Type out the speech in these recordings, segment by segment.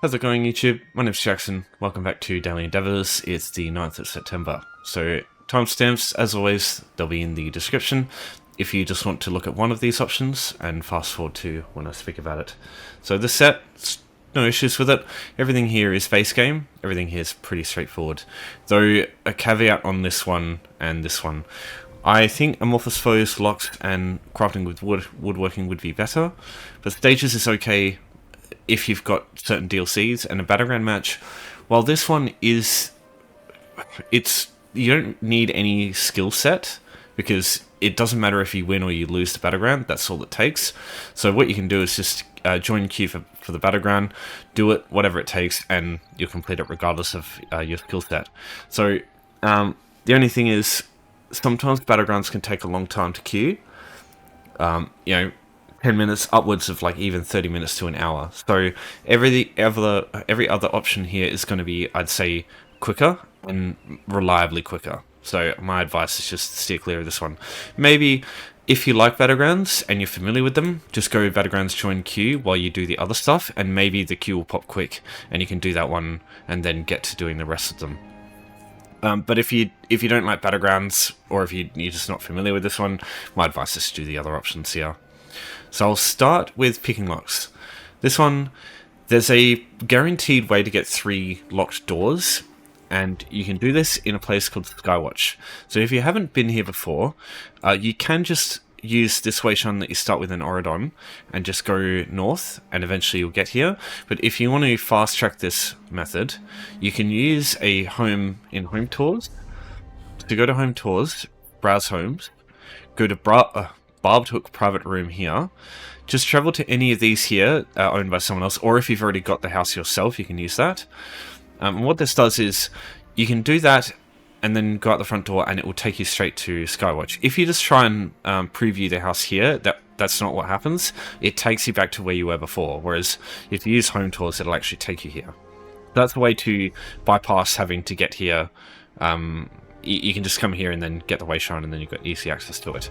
How's it going, YouTube? My name's Jackson. Welcome back to Daily Endeavours. It's the 9th of September. So, timestamps, as always, they'll be in the description if you just want to look at one of these options and fast forward to when I speak about it. So, this set, no issues with it. Everything here is base game. Everything here is pretty straightforward. Though, a caveat on this one and this one. I think Amorphous foes, locks, and crafting with woodworking would be better, but stages is okay if you've got certain DLCs. And a Battleground match, while this one is, you don't need any skill set, because it doesn't matter if you win or you lose the Battleground, that's all it takes. So what you can do is just join queue for the Battleground, do it, whatever it takes, and you'll complete it regardless of your skill set. So the only thing is, sometimes Battlegrounds can take a long time to queue. 10 minutes upwards of like even 30 minutes to an hour. So every other option here is going to be, I'd say, quicker and reliably quicker. So my advice is just steer clear of this one. Maybe if you like Battlegrounds and you're familiar with them, just go Battlegrounds join queue while you do the other stuff, and maybe the queue will pop quick and you can do that one and then get to doing the rest of them. But if you don't like Battlegrounds, or if you're just not familiar with this one, my advice is to do the other options here. So I'll start with picking locks. This one, there's a guaranteed way to get 3 locked doors, and you can do this in a place called Skywatch. So if you haven't been here before, you can just use this Weishan that you start with in Oridon and just go north, and eventually you'll get here. But if you want to fast track this method, you can use a home in Home Tours. So go to Home Tours, browse homes, go to Barbed Hook Private Room here. Just travel to any of these here owned by someone else, or if you've already got the house yourself, you can use that. And what this does is you can do that and then go out the front door, and it will take you straight to Skywatch. If you just try and preview the house here, that's not what happens. It takes you back to where you were before, whereas if you use Home Tours, it'll actually take you here. That's the way to bypass having to get here. You can just come here and then get the Weishan, and then you've got easy access to it.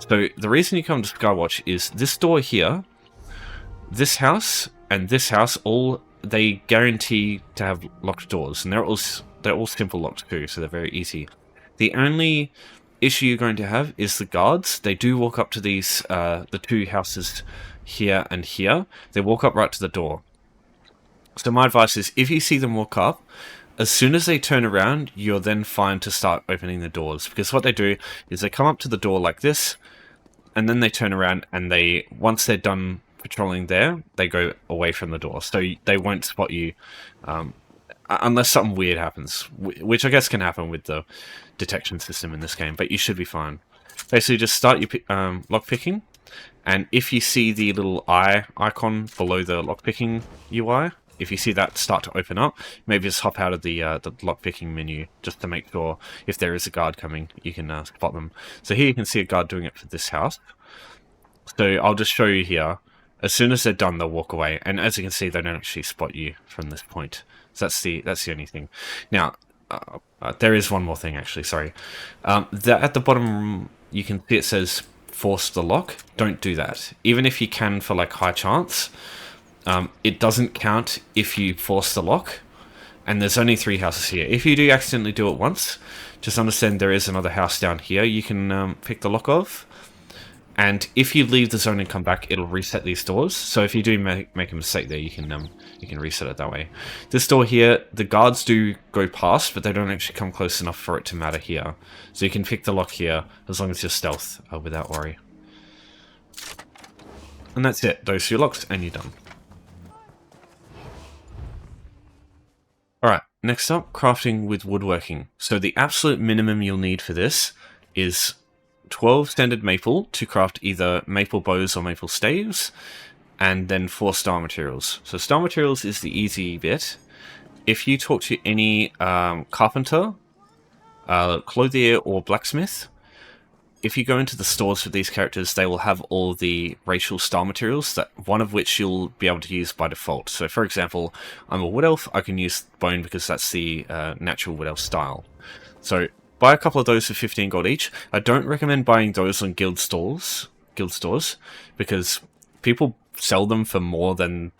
So the reason you come to Skywatch is this door here, this house, and this house, they guarantee to have locked doors, and they're all simple locks too, so they're very easy. The only issue you're going to have is the guards. They do walk up to these, the 2 houses here and here. They walk up right to the door. So my advice is, if you see them walk up, as soon as they turn around, you're then fine to start opening the doors. Because what they do is they come up to the door like this, and then they turn around, and once they're done patrolling there, they go away from the door. So they won't spot you, unless something weird happens, which I guess can happen with the detection system in this game, but you should be fine. Basically, just start your lockpicking, and if you see the little eye icon below the lockpicking UI, if you see that start to open up, maybe just hop out of the lockpicking menu just to make sure if there is a guard coming, you can spot them. So here you can see a guard doing it for this house. So I'll just show you here. As soon as they're done, they'll walk away, and as you can see, they don't actually spot you from this point. So that's the only thing. Now, there is one more thing actually. Sorry, at the bottom you can see it says force the lock. Don't do that. Even if you can for like high chance, it doesn't count if you force the lock. And there's only 3 houses here. If you do accidentally do it once, just understand there is another house down here you can pick the lock of. And if you leave the zone and come back, it'll reset these doors. So if you do make a mistake there, you can reset it that way. This door here, the guards do go past, but they don't actually come close enough for it to matter here. So you can pick the lock here as long as you're stealth without worry. And that's it. Those 2 locks, and you're done. Alright, next up, crafting with woodworking. So the absolute minimum you'll need for this is 12 standard maple to craft either maple bows or maple staves, and then 4 star materials. So star materials is the easy bit. If you talk to any carpenter, clothier, or blacksmith, if you go into the stores for these characters, they will have all the racial star materials, that one of which you'll be able to use by default. So for example, I'm a wood elf, I can use bone because that's the natural wood elf style. So buy a couple of those for 15 gold each. I don't recommend buying those on guild stores, because people sell them for more than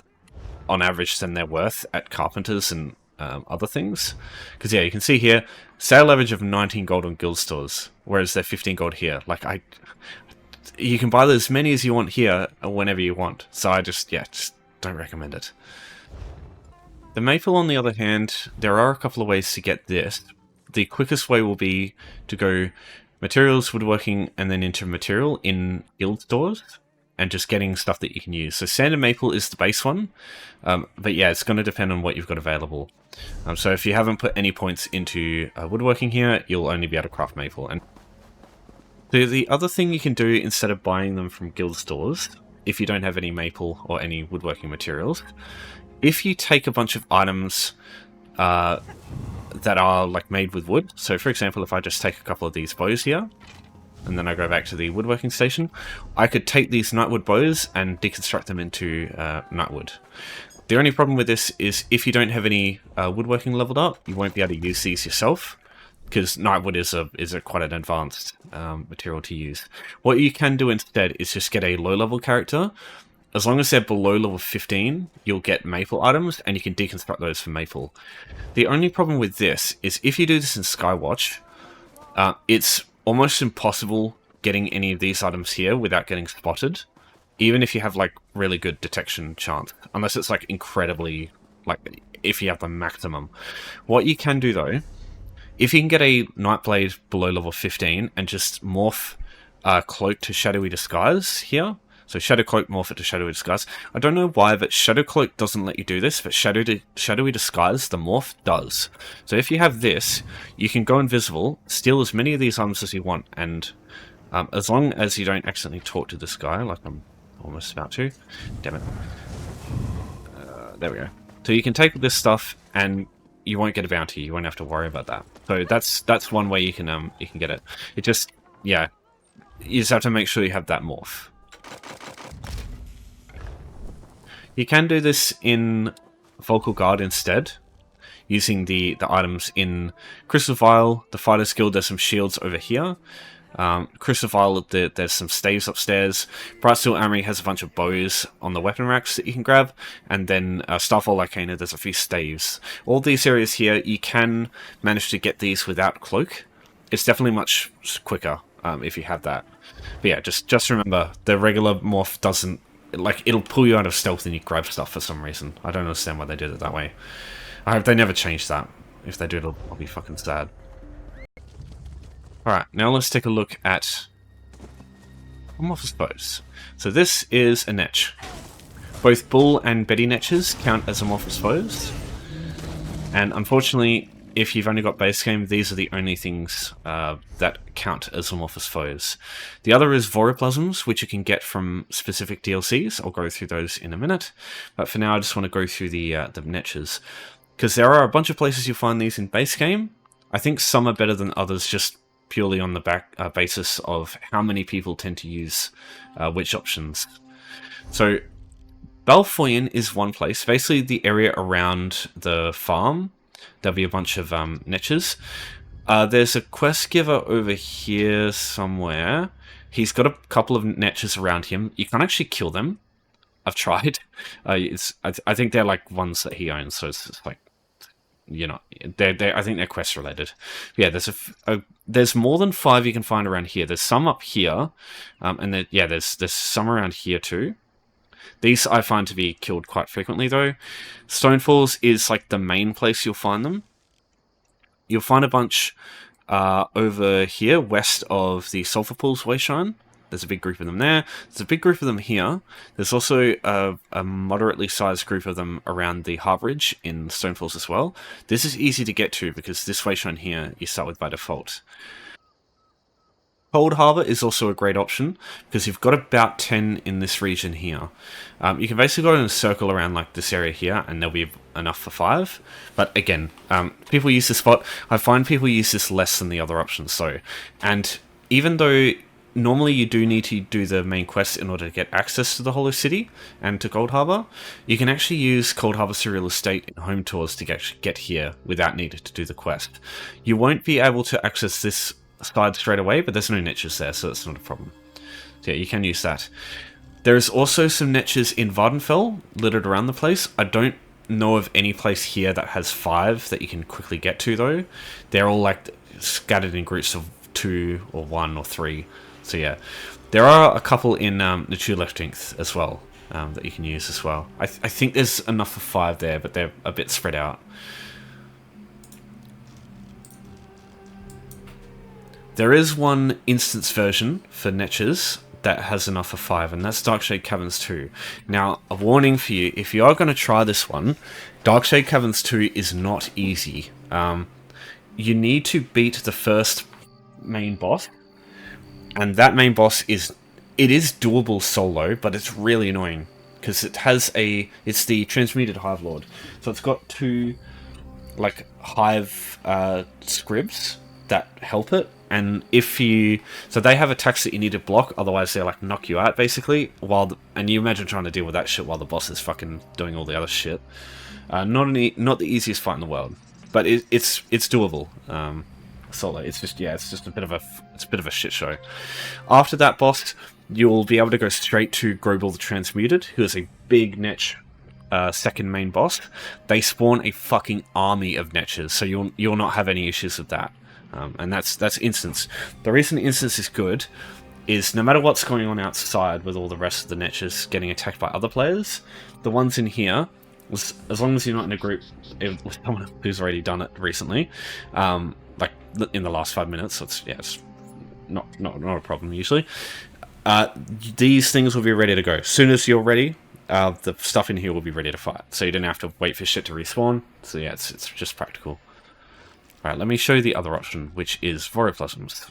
on average than they're worth at carpenters and other things. Because yeah, you can see here, sale average of 19 gold on guild stores, whereas they're 15 gold here. Like you can buy as many as you want here whenever you want. So I just don't recommend it. The maple, on the other hand, there are a couple of ways to get this. The quickest way will be to go materials, woodworking, and then into material in guild stores, and just getting stuff that you can use. So standard maple is the base one, but yeah, it's going to depend on what you've got available. So if you haven't put any points into woodworking here, you'll only be able to craft maple. And the other thing you can do instead of buying them from guild stores, if you don't have any maple or any woodworking materials, if you take a bunch of items that are like made with wood. So for example, if I just take a couple of these bows here, and then I go back to the woodworking station, I could take these nightwood bows and deconstruct them into nightwood. The only problem with this is if you don't have any woodworking leveled up, you won't be able to use these yourself, because nightwood is a quite an advanced material to use. What you can do instead is just get a low-level character. As long as they're below level 15, you'll get maple items, and you can deconstruct those for maple. The only problem with this is if you do this in Skywatch, it's almost impossible getting any of these items here without getting spotted, even if you have like really good detection chance, unless it's like incredibly, like if you have the maximum. What you can do though, if you can get a Nightblade below level 15 and just morph Cloak to Shadowy Disguise here. So Shadow Cloak, morph it to Shadowy Disguise. I don't know why, but Shadow Cloak doesn't let you do this, but Shadowy Disguise, the morph, does. So if you have this, you can go invisible, steal as many of these items as you want, and as long as you don't accidentally talk to this guy, like I'm almost about to. Damn it. There we go. So you can take this stuff, and you won't get a bounty. You won't have to worry about that. So that's one way you can get it. It just, yeah, you just have to make sure you have that morph. You can do this in Vocal Guard instead, using the items in Crystal Vial, the Fighter's Guild. There's some shields over here. Crystal Vial, there's some staves upstairs. Bright Steel Armory has a bunch of bows on the weapon racks that you can grab. And then Starfall Arcana, there's a few staves. All these areas here, you can manage to get these without Cloak. It's definitely much quicker if you have that. But yeah, just remember, the regular morph doesn't, like, it'll pull you out of stealth and you grab stuff for some reason. I don't understand why they did it that way. I hope they never change that. If they do, I'll be fucking sad. Alright, now let's take a look at Amorphous bows. So this is a Netch. Both Bull and Betty Netches count as Amorphous bows. And unfortunately, if you've only got base game, these are the only things that count as Amorphous foes. The other is Voriplasms, which you can get from specific DLCs. I'll go through those in a minute. But for now, I just want to go through the Netches. Because there are a bunch of places you'll find these in base game. I think some are better than others, just purely on the basis of how many people tend to use which options. So, Balfoyen is one place. Basically, the area around the farm. There'll be a bunch of Netches. There's a quest giver over here somewhere. He's got a couple of Netches around him. You can't actually kill them. I've tried. I think they're like ones that he owns, so it's like, you know, I think they're quest related. Yeah, there's more than 5 you can find around here. There's some up here, and there's some around here too. These I find to be killed quite frequently though. Stonefalls is like the main place you'll find them. You'll find a bunch over here, west of the Sulphur Pools Wayshrine. There's a big group of them there. There's a big group of them here. There's also a moderately sized group of them around the Harbourage in Stonefalls as well. This is easy to get to because this Wayshrine here you start with by default. Cold Harbour is also a great option because you've got about 10 in this region here. You can basically go in a circle around like this area here and there'll be enough for 5. But again, people use this spot. I find people use this less than the other options though. And even though normally you do need to do the main quest in order to get access to the Hollow City and to Cold Harbour, you can actually use Cold Harbour Surreal Estate in home tours to get here without needing to do the quest. You won't be able to access this side straight away, but there's no niches there, so it's not a problem. So yeah, you can use that. There's also some Netches in Vardenfell littered around the place. I don't know of any place here that has 5 that you can quickly get to, though. They're all like scattered in groups of 2 or 1 or 3. So yeah, there are a couple in Naturlechtinth as well that you can use as well. I think there's enough for 5 there, but they're a bit spread out. There is one instance version for Netches that has enough for 5, and that's Darkshade Caverns 2. Now, a warning for you, if you are going to try this one, Darkshade Caverns 2 is not easy. You need to beat the first main boss, and that main boss is doable solo, but it's really annoying, because it's the Transmuted Hive Lord. So it's got 2, like, Hive scribs that help it. And so they have attacks that you need to block, otherwise they'll like knock you out basically. And you imagine trying to deal with that shit while the boss is fucking doing all the other shit. Not the easiest fight in the world, but it's doable. Solo, it's just a bit of a shit show. After that boss, you'll be able to go straight to Grobel the Transmuted, who is a big Netch second main boss. They spawn a fucking army of Netches, so you'll not have any issues with that. And that's instance. The reason instance is good is no matter what's going on outside with all the rest of the Netches getting attacked by other players, the ones in here, as long as you're not in a group with someone who's already done it recently, like in the last 5 minutes, so it's not a problem usually. These things will be ready to go. As soon as you're ready, the stuff in here will be ready to fight. So you don't have to wait for shit to respawn. So yeah, it's just practical. Alright, let me show you the other option, which is Voriplasms.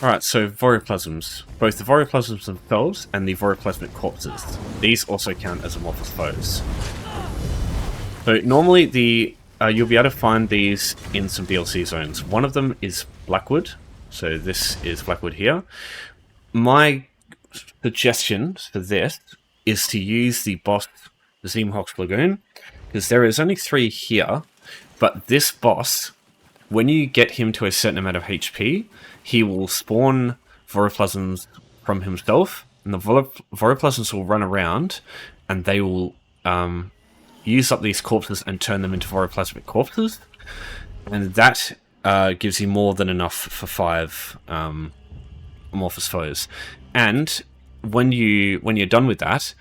Alright, so Voriplasms. Both the Voriplasms themselves and the Voriplasmic corpses. These also count as Amorphous foes. So normally you'll be able to find these in some DLC zones. One of them is Blackwood. So this is Blackwood here. My suggestion for this is to use the boss, the Zeemhox Lagoon, because there is only 3 here. But this boss, when you get him to a certain amount of HP, he will spawn Voriplasms from himself, and the Voriplasms will run around, and they will use up these corpses and turn them into Voriplasmic corpses, and that gives you more than enough for 5 Amorphous foes. And when you're done with that,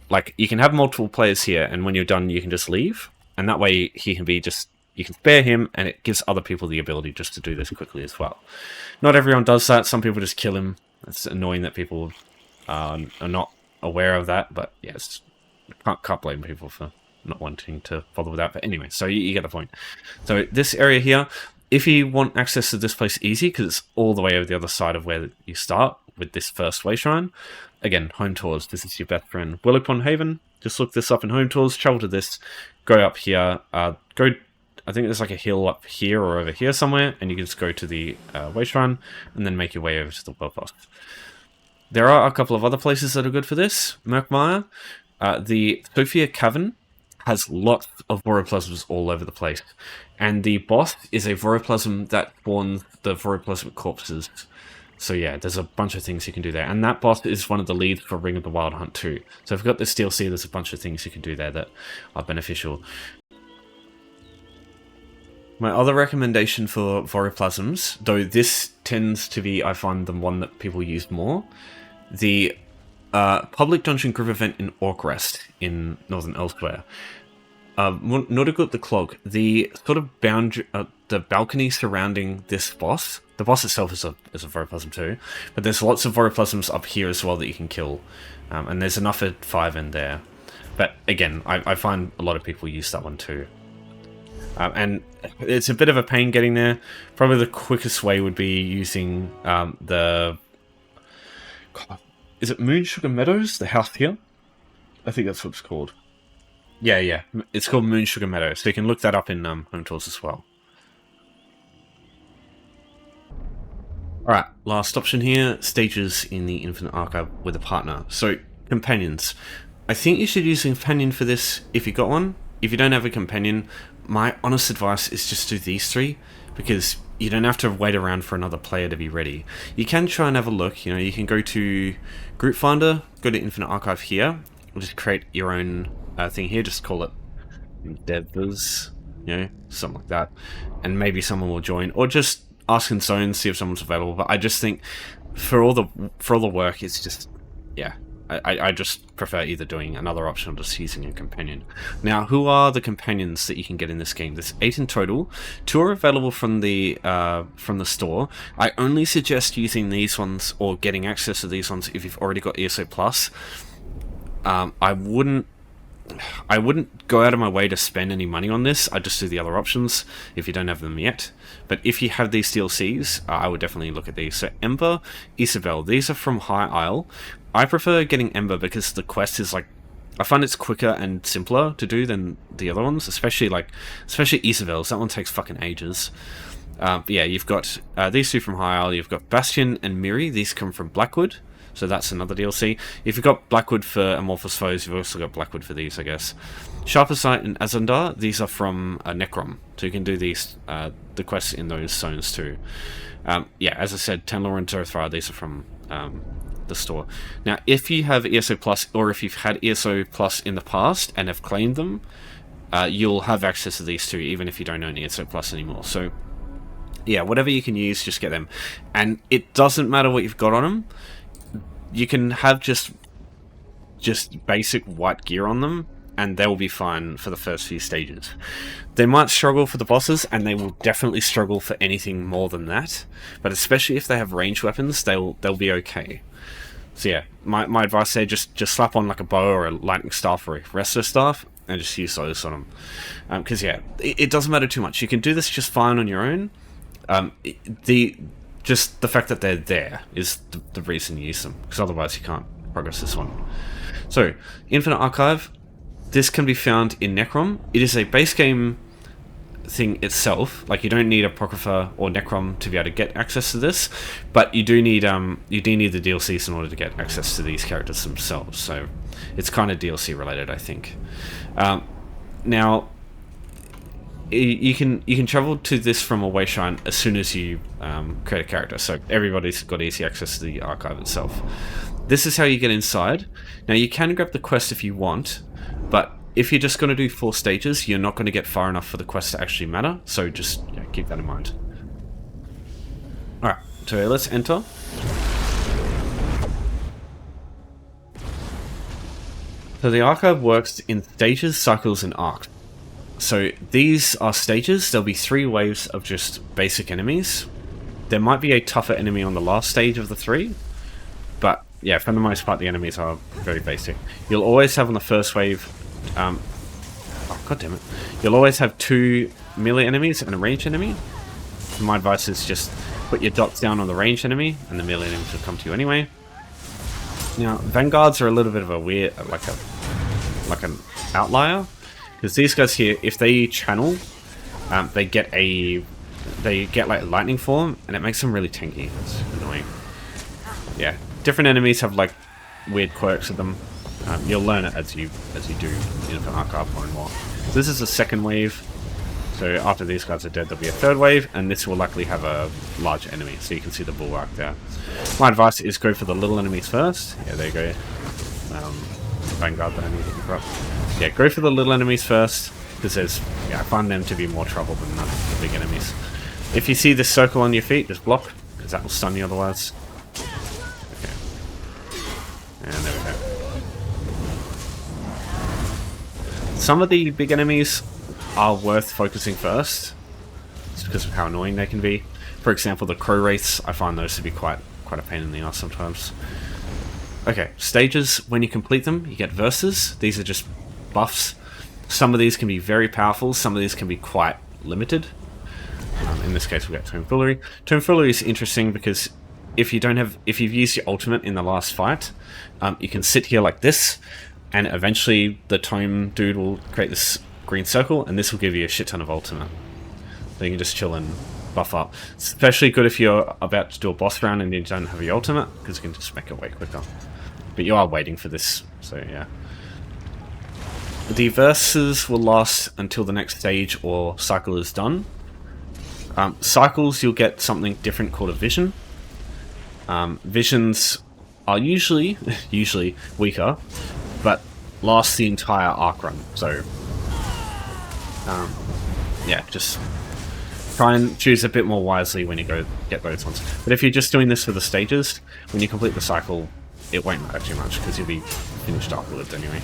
like, you can have multiple players here, and when you're done, you can just leave, and that way he can be just. You can spare him, and it gives other people the ability just to do this quickly as well. Not everyone does that. Some people just kill him. It's annoying that people are not aware of that, but yes, can't blame people for not wanting to bother with that. But anyway, so you get the point. So this area here, if you want access to this place easy, because it's all the way over the other side of where you start with this first way shrine, again, Home Tours, this is your best friend. Willowpond Haven, just look this up in Home Tours, travel to this, go up here, I think there's like a hill up here or over here somewhere, and you can just go to the way shrine, and then make your way over to the world boss. There are a couple of other places that are good for this. Merkmire, the Sophia Cavern has lots of Voriplasms all over the place, and the boss is a Voriplasm that spawns the Voriplasmic corpses. So yeah, there's a bunch of things you can do there, and that boss is one of the leads for Ring of the Wild Hunt too. So if you've got this DLC, there's a bunch of things you can do there that are beneficial. My other recommendation for Voriplasms, though this tends to be, I find, the one that people use more, the public dungeon group event in Orkrest in Northern Elsewhere. Nordigut the Clog, the sort of boundary, the balcony surrounding this boss. The boss itself is a Voriplasm too, but there's lots of Voriplasms up here as well that you can kill, and there's enough at 5 in there. But again, I find a lot of people use that one too. And it's a bit of a pain getting there. Probably the quickest way would be using is it Moonsugar Meadows, the house here? I think that's what it's called. Yeah. It's called Moonsugar Meadows. So you can look that up in Home Tours as well. Alright, last option here. Stages in the Infinite Archive with a partner. So, companions. I think you should use a companion for this if you got one. If you don't have a companion, my honest advice is just do these 3, because you don't have to wait around for another player to be ready. You can try and have a look. You can go to Group Finder, go to Infinite Archive here, just create your own thing here. Just call it Devers, something like that, and maybe someone will join, or just ask in zone, see if someone's available. But I just think for all the work, it's just I just prefer either doing another option or just using a companion. Now, who are the companions that you can get in this game? There's 8 in total. 2 are available from the store. I only suggest using these ones or getting access to these ones if you've already got ESO Plus. I wouldn't go out of my way to spend any money on this. I'd just do the other options if you don't have them yet. But if you have these DLCs, I would definitely look at these. So Ember, Isabel, these are from High Isle. I prefer getting Ember because the quest is I find it's quicker and simpler to do than the other ones, especially Isabel's. That one takes fucking ages. But yeah, you've got these 2 from High Isle. You've got Bastion and Miri. These come from Blackwood. So that's another DLC. If you've got Blackwood for Amorphous foes, you've also got Blackwood for these, I guess. Sharper Sight and Azandar, these are from Necrom. So you can do these, the quests in those zones too. Yeah, as I said, Tenlor and Zothra, these are from the store. Now, if you have ESO Plus, or if you've had ESO Plus in the past and have claimed them, you'll have access to these too, even if you don't own ESO Plus anymore. So, yeah, whatever you can use, just get them. And it doesn't matter what you've got on them. You can have just basic white gear on them, and they'll be fine for the first few stages. They might struggle for the bosses, and they will definitely struggle for anything more than that. But especially if they have ranged weapons, they'll be okay. So yeah, my advice there, just slap on like a bow or a lightning staff or a resto staff, and just use those on them. Because yeah, it doesn't matter too much. You can do this just fine on your own. Just the fact that they're there is the reason you use them, because otherwise you can't progress this one. So, Infinite Archive, this can be found in Necrom. It is a base game thing itself. Like, you don't need Apocrypha or Necrom to be able to get access to this, but you do need the DLCs in order to get access to these characters themselves. So, it's kind of DLC related, I think. Now, you can travel to this from a Wayshrine as soon as you create a character, so everybody's got easy access to the archive itself. This is how you get inside. Now, you can grab the quest if you want, but if you're just going to do 4 stages, you're not going to get far enough for the quest to actually matter, so just keep that in mind. Alright, so let's enter. So the archive works in stages, cycles, and arcs. So these are stages. There'll be 3 waves of just basic enemies. There might be a tougher enemy on the last stage of the 3, but yeah, for the most part, the enemies are very basic. You'll always have on the first wave, oh god damn it, you'll always have 2 melee enemies and a ranged enemy. My advice is just put your dots down on the ranged enemy, and the melee enemies will come to you anyway. Now, vanguards are a little bit of a weird, like an outlier. Because these guys here, if they channel, they get like lightning form, and it makes them really tanky. It's annoying. Yeah, different enemies have like weird quirks of them. You'll learn it as you do Infinite Archive more and more. So this is the second wave. So after these guys are dead, there'll be a 3rd wave, and this will likely have a large enemy. So you can see the bulwark there. My advice is go for the little enemies first. Yeah, there you go. Vanguard that I need to pick up. Yeah, go for the little enemies first, because I find them to be more trouble than the big enemies. If you see this circle on your feet, just block, because that will stun you otherwise. Okay. And there we go. Some of the big enemies are worth focusing first, just because of how annoying they can be. For example, the crow wraiths, I find those to be quite a pain in the ass sometimes. Okay, stages, when you complete them, you get verses. These are just buffs. Some of these can be very powerful, some of these can be quite limited. In this case, we've got Tomfoolery. Tomfoolery is interesting because if you've used your ultimate in the last fight, you can sit here like this, and eventually the Tome dude will create this green circle, and this will give you a shit ton of ultimate. So you can just chill and buff up. It's especially good if you're about to do a boss round and you don't have your ultimate, because you can just make it way quicker. But you are waiting for this, so yeah. The verses will last until the next stage or cycle is done. Cycles, you'll get something different called a vision. Visions are usually weaker, but last the entire arc run. So, yeah, just try and choose a bit more wisely when you go get those ones. But if you're just doing this for the stages, when you complete the cycle, it won't matter too much because you'll be finished afterwards anyway.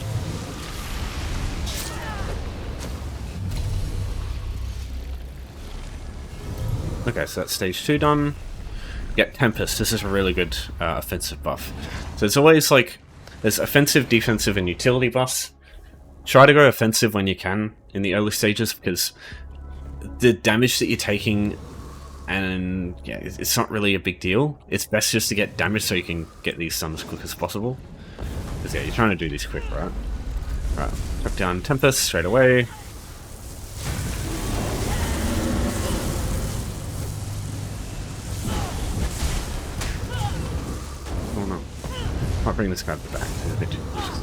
Okay, so that's stage 2 done. Get Tempest. This is a really good offensive buff. So it's always like, there's offensive, defensive, and utility buffs. Try to go offensive when you can in the early stages, because the damage that you're taking, and yeah, it's not really a big deal. It's best just to get damage so you can get these done as quick as possible. Because yeah, you're trying to do these quick, right? Right, chuck down Tempest straight away. Oh no. Might bring this guy to the back. It's a bit too vicious.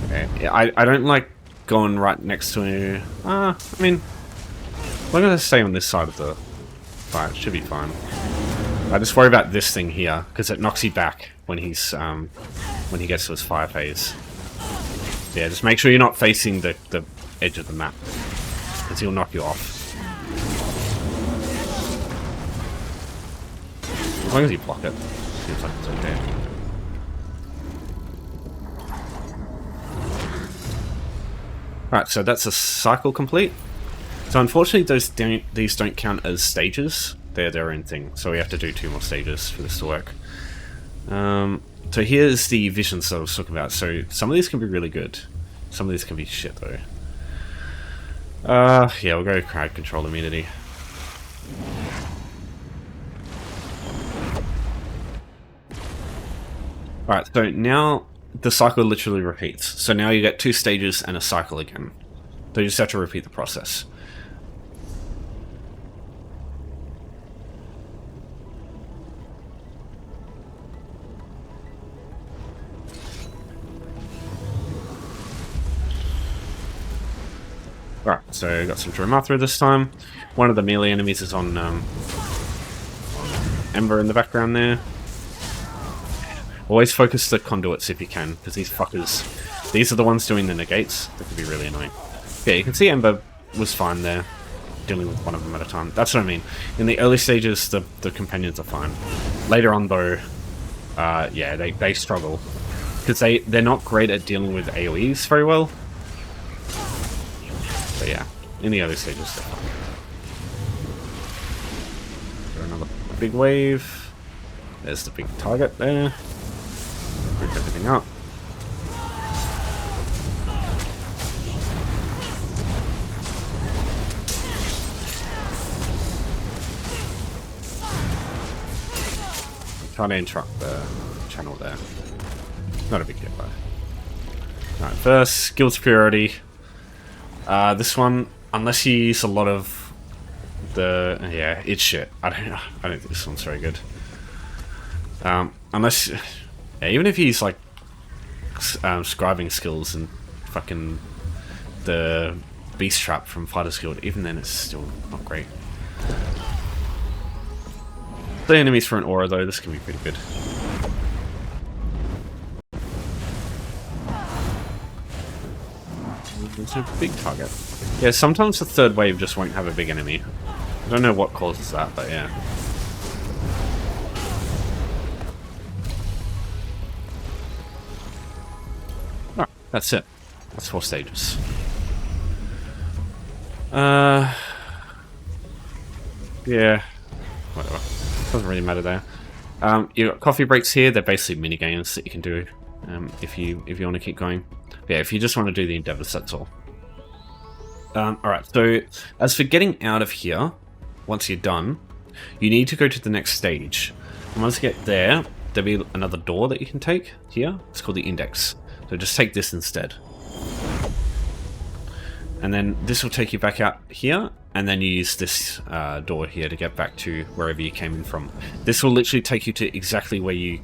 Okay, I don't like going right next to... I mean, we're going to stay on this side of the fight. It should be fine. I just worry about this thing here, because it knocks you back when he's when he gets to his fire phase. Yeah, just make sure you're not facing the edge of the map, because he'll knock you off. As long as you block it, seems like it's okay. Alright, so that's a cycle complete. So unfortunately these don't count as stages. They're their own thing. So we have to do 2 more stages for this to work. So here's the visions that I was talking about. So some of these can be really good. Some of these can be shit though. Yeah, we'll go crowd control immunity. Alright, so now the cycle literally repeats. So now you get 2 stages and a cycle again. So you just have to repeat the process. Alright, so got some Dromatha this time. One of the melee enemies is on Ember in the background there. Always focus the conduits if you can, because these fuckers, these are the ones doing the negates. That could be really annoying. Yeah, you can see Ember was fine there, dealing with one of them at a time. That's what I mean. In the early stages, the companions are fine. Later on, though, yeah, they struggle. Because they're not great at dealing with AoEs very well. But yeah, in the early stages, they're fine. Another big wave. There's the big target there. Group everything up. Trying to interrupt the channel there. Not a big deal though. Alright, first, skill superiority. This one, unless you use a lot of the... yeah, it's shit. I don't think this one's very good. Unless... yeah, even if you use like scribing skills and fucking the beast trap from Fighter's Guild, even then it's still not great. The enemies for an aura though, this can be pretty good. It's a big target. Yeah, sometimes the third wave just won't have a big enemy. I don't know what causes that, but yeah. Alright, that's it. That's 4 stages. Yeah. Whatever. Doesn't really matter there. You've got coffee breaks here. They're basically mini games that you can do if you want to keep going. Yeah, if you just want to do the endeavors, that's all. Alright, so as for getting out of here, once you're done, you need to go to the next stage. And once you get there, there'll be another door that you can take here. It's called the index. So just take this instead. And then this will take you back out here, and then you use this door here to get back to wherever you came in from. This will literally take you to exactly where you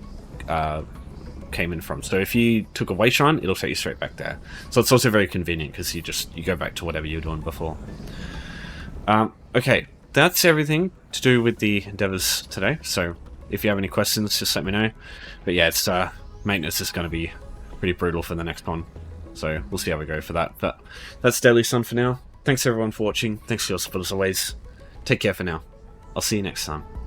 came in from. So if you took a way shrine, it'll take you straight back there. So it's also very convenient because you go back to whatever you were doing before. Okay, that's everything to do with the endeavors today. So if you have any questions, just let me know. But yeah, it's maintenance is going to be pretty brutal for the next one. So we'll see how we go for that. But that's Daily Sun for now. Thanks everyone for watching. Thanks for your support as always. Take care for now. I'll see you next time.